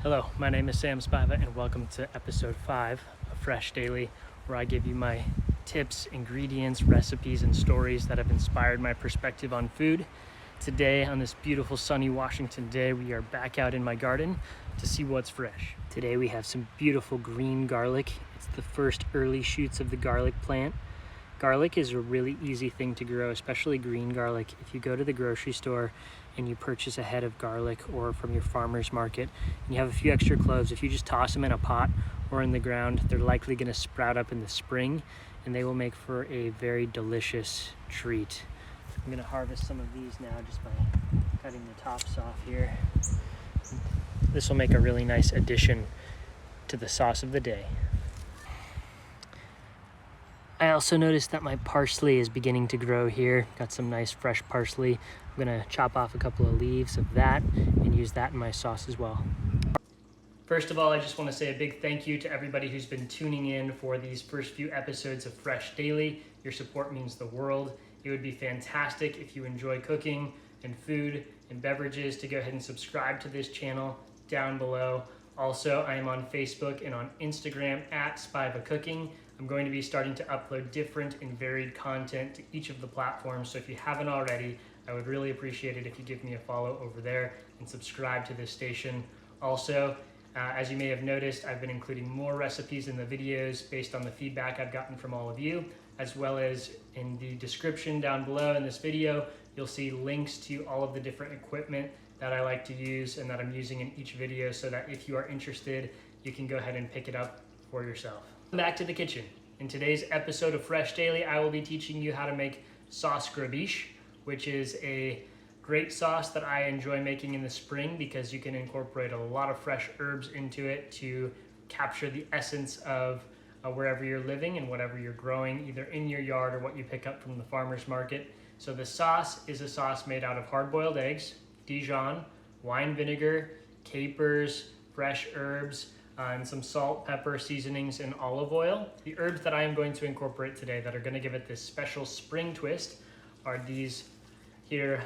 Hello, my name is Sam Spiva and welcome to episode 5 of Fresh Daily, where I give you my tips, ingredients, recipes, and stories that have inspired my perspective on food. Today, on this beautiful sunny Washington day, we are back out in my garden to see what's fresh. Today we have some beautiful green garlic. It's the first early shoots of the garlic plant. Garlic is a really easy thing to grow, especially green garlic. If you go to the grocery store and you purchase a head of garlic or from your farmer's market and you have a few extra cloves, if you just toss them in a pot or in the ground, they're likely going to sprout up in the spring and they will make for a very delicious treat. I'm going to harvest some of these now just by cutting the tops off here. This will make a really nice addition to the sauce of the day. I also noticed that my parsley is beginning to grow here. Got some nice fresh parsley. I'm gonna chop off a couple of leaves of that and use that in my sauce as well. First of all, I just want to say a big thank you to everybody who's been tuning in for these first few episodes of Fresh Daily. Your support means the world. It would be fantastic if you enjoy cooking and food and beverages to go ahead and subscribe to this channel down below. Also, I am on Facebook and on Instagram at Spiva Cooking. I'm going to be starting to upload different and varied content to each of the platforms, so if you haven't already, I would really appreciate it if you give me a follow over there and subscribe to this station. Also, as you may have noticed, I've been including more recipes in the videos based on the feedback I've gotten from all of you, as well as in the description down below in this video, you'll see links to all of the different equipment that I like to use and that I'm using in each video, so that if you are interested, you can go ahead and pick it up for yourself. Back to the kitchen. In today's episode of Fresh Daily, I will be teaching you how to make sauce Gribiche, which is a great sauce that I enjoy making in the spring because you can incorporate a lot of fresh herbs into it to capture the essence of wherever you're living and whatever you're growing, either in your yard or what you pick up from the farmer's market. So the sauce is a sauce made out of hard-boiled eggs, Dijon, wine vinegar, capers, fresh herbs, and some salt, pepper, seasonings, and olive oil. The herbs that I am going to incorporate today that are going to give it this special spring twist are these here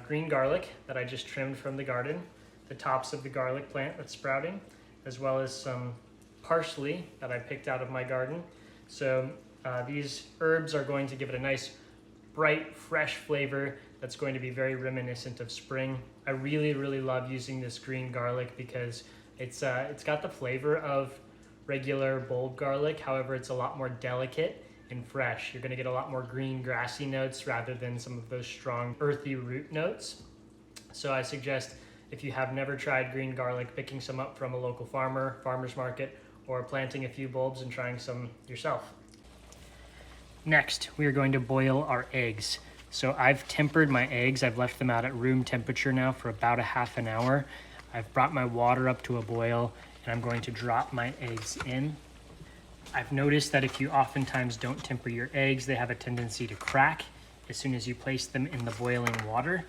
green garlic that I just trimmed from the garden, the tops of the garlic plant that's sprouting, as well as some parsley that I picked out of my garden. So these herbs are going to give it a nice, bright, fresh flavor that's going to be very reminiscent of spring. I really love using this green garlic because it's got the flavor of regular bulb garlic. However, it's a lot more delicate and fresh. You're gonna get a lot more green grassy notes rather than some of those strong earthy root notes. So I suggest, if you have never tried green garlic, picking some up from a local farmer's market, or planting a few bulbs and trying some yourself. Next, we are going to boil our eggs. So I've tempered my eggs. I've left them out at room temperature now for about a half an hour. I've brought my water up to a boil and I'm going to drop my eggs in. I've noticed that if you oftentimes don't temper your eggs, they have a tendency to crack as soon as you place them in the boiling water,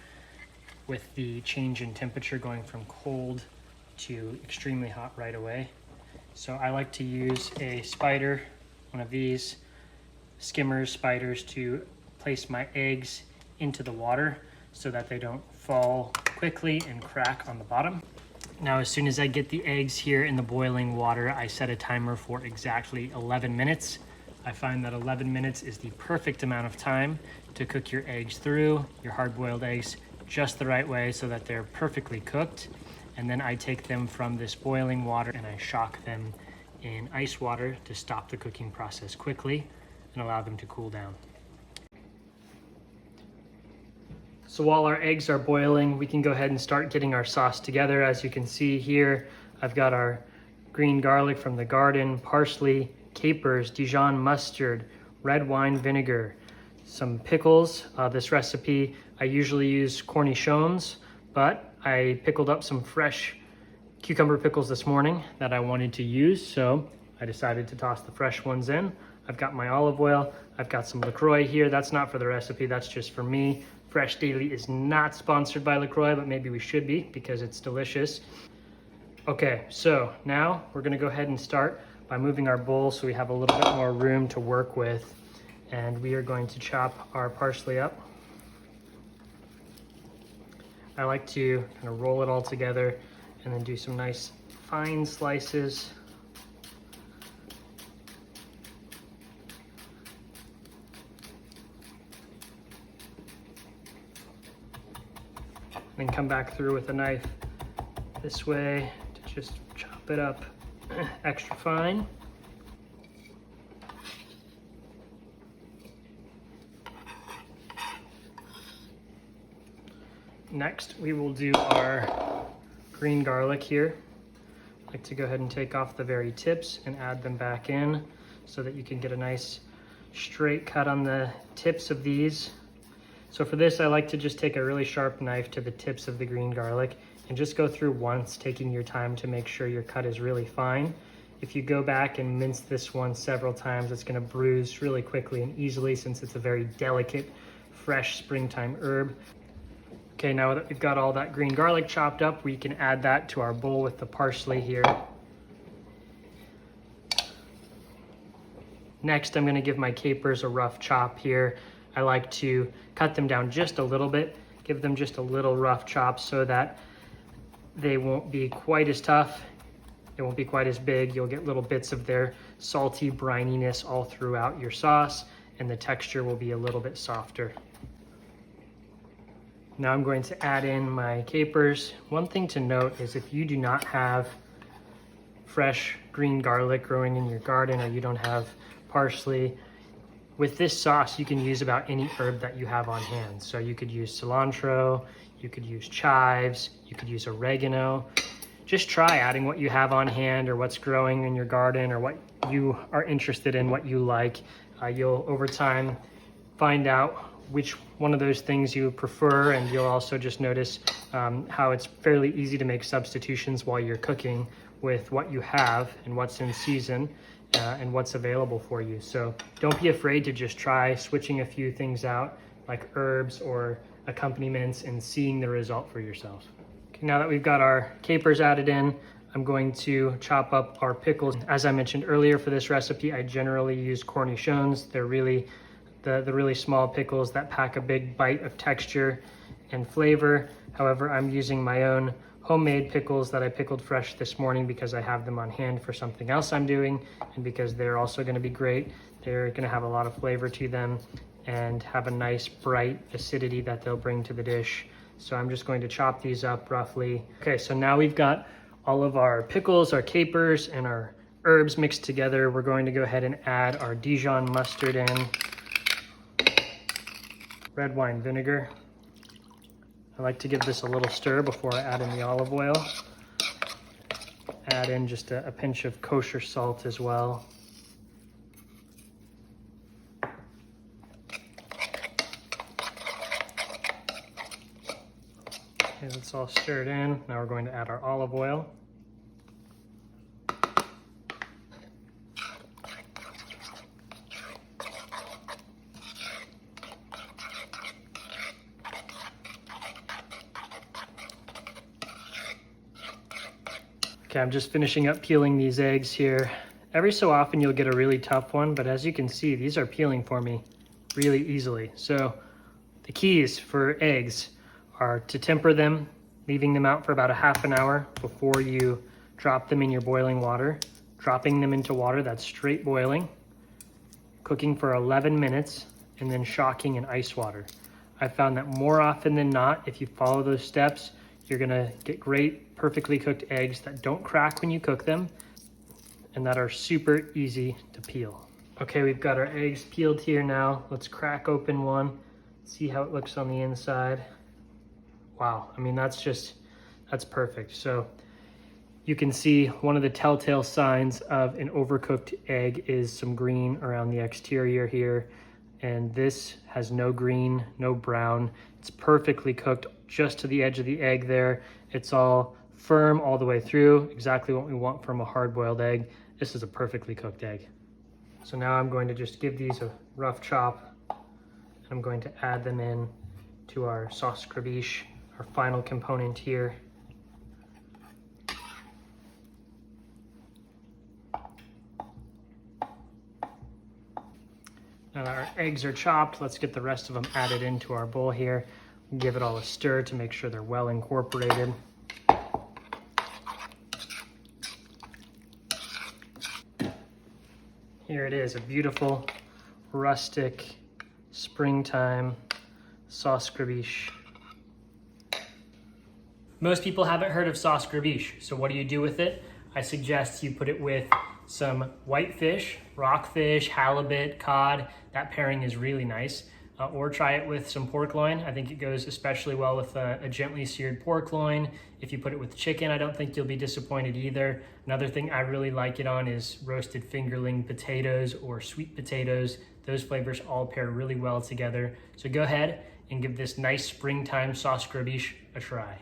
with the change in temperature going from cold to extremely hot right away. So I like to use a spider, one of these skimmers, spiders, to place my eggs into the water so that they don't fall quickly and crack on the bottom. Now, as soon as I get the eggs here in the boiling water, I set a timer for exactly 11 minutes. I find that 11 minutes is the perfect amount of time to cook your eggs through, your hard-boiled eggs, just the right way so that they're perfectly cooked. And then I take them from this boiling water and I shock them in ice water to stop the cooking process quickly and allow them to cool down. So while our eggs are boiling, we can go ahead and start getting our sauce together. As you can see here, I've got our green garlic from the garden, parsley, capers, Dijon mustard, red wine vinegar, some pickles. This recipe, I usually use cornichons, but I pickled up some fresh cucumber pickles this morning that I wanted to use, so I decided to toss the fresh ones in. I've got my olive oil. I've got some LaCroix here. That's not for the recipe, that's just for me. Fresh Daily is not sponsored by LaCroix, but maybe we should be because it's delicious. Okay, so now we're gonna go ahead and start by moving our bowl so we have a little bit more room to work with. And we are going to chop our parsley up. I like to kind of roll it all together and then do some nice fine slices. Then come back through with a knife this way to just chop it up extra fine. Next, we will do our green garlic here. I like to go ahead and take off the very tips and add them back in so that you can get a nice straight cut on the tips of these. So for this, I like to just take a really sharp knife to the tips of the green garlic and just go through once, taking your time to make sure your cut is really fine. If you go back and mince this one several times, it's going to bruise really quickly and easily since it's a very delicate, fresh springtime herb. Okay, now that we've got all that green garlic chopped up, we can add that to our bowl with the parsley here. Next, I'm going to give my capers a rough chop here. I like to cut them down just a little bit, give them just a little rough chop so that they won't be quite as tough, it won't be quite as big. You'll get little bits of their salty brininess all throughout your sauce, and the texture will be a little bit softer. Now I'm going to add in my capers. One thing to note is if you do not have fresh green garlic growing in your garden, or you don't have parsley, with this sauce you can use about any herb that you have on hand. So you could use cilantro, you could use chives, you could use oregano. Just try adding what you have on hand or what's growing in your garden or what you are interested in, what you like. You'll over time find out which one of those things you prefer, and you'll also just notice how it's fairly easy to make substitutions while you're cooking with what you have and what's in season and what's available for you. So don't be afraid to just try switching a few things out like herbs or accompaniments and seeing the result for yourself. Okay, now that we've got our capers added in, I'm going to chop up our pickles. As I mentioned earlier, for this recipe, I generally use cornichons. They're really the really small pickles that pack a big bite of texture and flavor. However, I'm using my own homemade pickles that I pickled fresh this morning because I have them on hand for something else I'm doing, and because they're also going to be great. They're going to have a lot of flavor to them and have a nice bright acidity that they'll bring to the dish. So I'm just going to chop these up roughly. Okay, so now we've got all of our pickles, our capers, and our herbs mixed together. We're going to go ahead and add our Dijon mustard in, red wine vinegar. I like to give this a little stir before I add in the olive oil. Add in just a pinch of kosher salt as well. Okay, that's all stirred in. Now we're going to add our olive oil. Okay, I'm just finishing up peeling these eggs here. Every so often you'll get a really tough one, but as you can see, these are peeling for me really easily. So the keys for eggs are to temper them, leaving them out for about a half an hour before you drop them in your boiling water, dropping them into water that's straight boiling, cooking for 11 minutes, and then shocking in ice water. I've found that more often than not, if you follow those steps, you're gonna get great, perfectly cooked eggs that don't crack when you cook them and that are super easy to peel. Okay, we've got our eggs peeled here now. Let's crack open one, see how it looks on the inside. Wow, I mean, that's perfect. So you can see one of the telltale signs of an overcooked egg is some green around the exterior here. And this has no green, no brown. It's perfectly cooked just to the edge of the egg there. It's all firm all the way through, exactly what we want from a hard-boiled egg. This is a perfectly cooked egg. So now I'm going to just give these a rough chop. I'm going to add them in to our sauce Gribiche, our final component here. Now that our eggs are chopped, let's get the rest of them added into our bowl here. Give it all a stir to make sure they're well incorporated. Here it is, a beautiful, rustic, springtime sauce gribiche. Most people haven't heard of sauce gribiche, so what do you do with it? I suggest you put it with some whitefish, rockfish, halibut, cod. That pairing is really nice. Or try it with some pork loin. I think it goes especially well with a gently seared pork loin. If you put it with chicken, I don't think you'll be disappointed either. Another thing I really like it on is roasted fingerling potatoes or sweet potatoes. Those flavors all pair really well together. So go ahead and give this nice springtime sauce gribiche a try.